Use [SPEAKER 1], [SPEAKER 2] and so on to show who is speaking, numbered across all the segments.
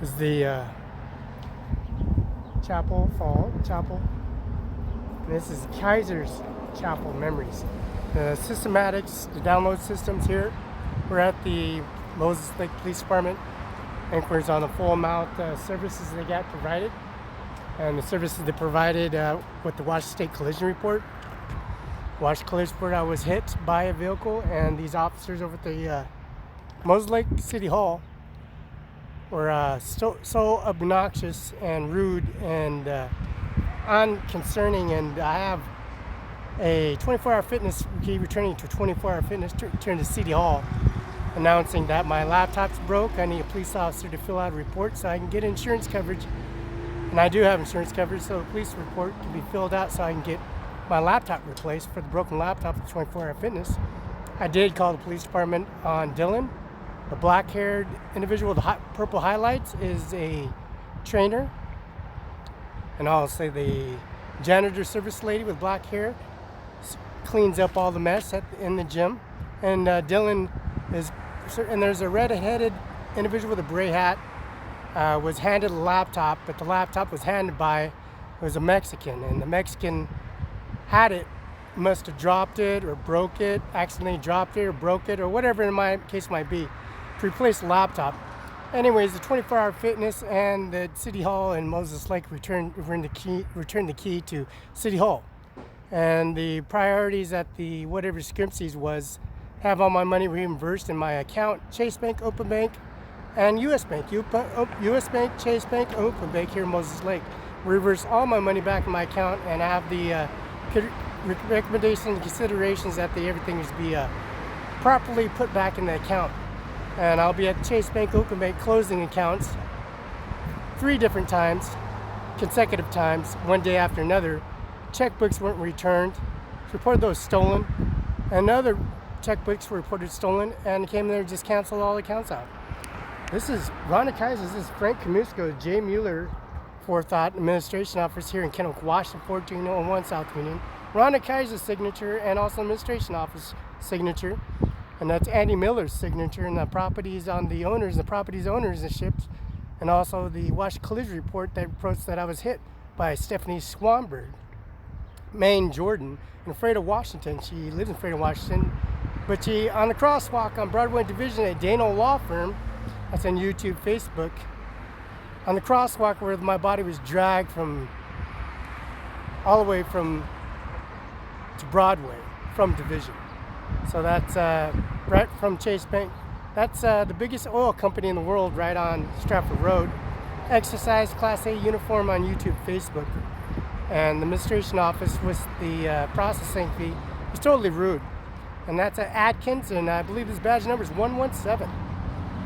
[SPEAKER 1] is the Chapel. This is Kaiser's Chapel Memories. The systematics, the download systems here. We're at the Moses Lake Police Department. Inquiries on the full amount services they got provided, and the services they provided with the Washington State Collision Report. Washington Collision Report, I was hit by a vehicle, and these officers over at the Moses Lake City Hall were so obnoxious and rude and unconcerning. And I have a 24-hour fitness key returning to 24-hour fitness to return to City Hall, announcing that my laptop's broke. I need a police officer to fill out a report so I can get insurance coverage. And I do have insurance coverage, so the police report can be filled out so I can get my laptop replaced for the broken laptop of 24-hour fitness. I did call the police department on Dylan. The black-haired individual with the purple highlights is a trainer. And I'll say the janitor service lady with black hair cleans up all the mess in the gym. And Dylan is, and there's a red-headed individual with a gray hat, was handed a laptop, but the laptop was handed by, it was a Mexican, and the Mexican had it, must have dropped it or broke it, accidentally dropped it or broke it, or whatever in my case might be, to replace the laptop. Anyways, the 24-hour fitness and the City Hall in Moses Lake returned the key to City Hall. And the priorities at the whatever Scrimpsies was have all my money reimbursed in my account, Chase Bank, Open Bank, and U.S. Bank. U.S. Bank, Chase Bank, Open Bank here in Moses Lake. Reverse all my money back in my account, and I have the recommendations and considerations that everything is be properly put back in the account. And I'll be at Chase Bank, Open Bank closing accounts 3 different times, consecutive times, one day after another. Checkbooks weren't returned, reported those stolen, and other checkbooks were reported stolen, and came there and just canceled all accounts out. This is Rhonda Kaiser. This is Frank Kamusko, J. Mueller, Forethought Administration Office here in Kennewick, Washington, 1401 South Union. Rhonda Kaiser's signature, and also Administration Office signature. And that's Andy Miller's signature, and the properties on the owners, the properties ownerships, and also the Washington Collision Report that reports that I was hit by Stephanie Swanberg, Maine Jordan, in Freda, Washington. She lives in Freda, Washington, but she on the crosswalk on Broadway Division at Dano Law Firm, that's on YouTube, Facebook, on the crosswalk where my body was dragged from all the way from to Broadway from Division. So that's right from Chase Bank. That's the biggest oil company in the world, right on Stratford Road. Exercise Class A uniform on YouTube, Facebook. And the administration office with the processing fee was totally rude. And that's at Atkins, and I believe his badge number is 117.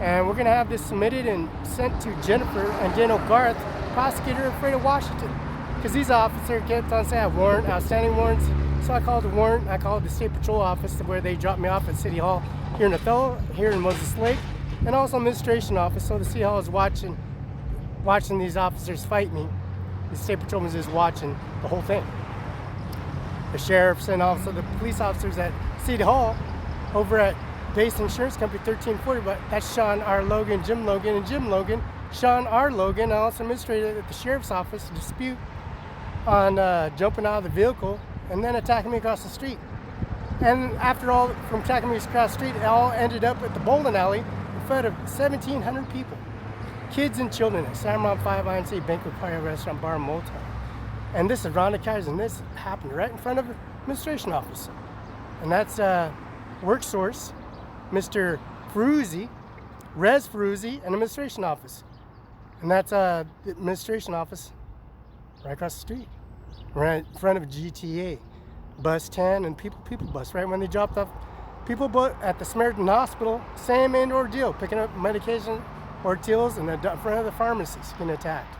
[SPEAKER 1] And we're going to have this submitted and sent to Jennifer and Daniel Garth, prosecutor of Freda, Washington. Because these officers kept on saying I have warrant, outstanding warrants. So I called the warrant, I called the State Patrol office where they dropped me off at City Hall here in Othello, here in Moses Lake, and also administration office. So the City Hall is watching these officers fight me. The State Patrolman is just watching the whole thing. The sheriffs and also the police officers at City Hall over at Base Insurance Company 1340, but that's Sean R. Logan, Jim Logan, and Jim Logan, Sean R. Logan, and also administrator at the sheriff's office, a dispute on jumping out of the vehicle and then attacking me across the street. And after all, from attacking me across the street, it all ended up at the bowling alley in front of 1,700 people. Kids and children at Cimaron 5 INC Banquet Party Restaurant Bar and Motel. And this is Rhonda Kaiser, and this happened right in front of the administration office. And that's Work Source, Mr. Ferruzzi, Res Ferruzzi, and administration office. And that's the administration office right across the street, right in front of GTA, Bus 10 and People Bus, right when they dropped off people at the Samaritan Hospital, same indoor deal, picking up medication or tills in the front of the pharmacies getting attacked.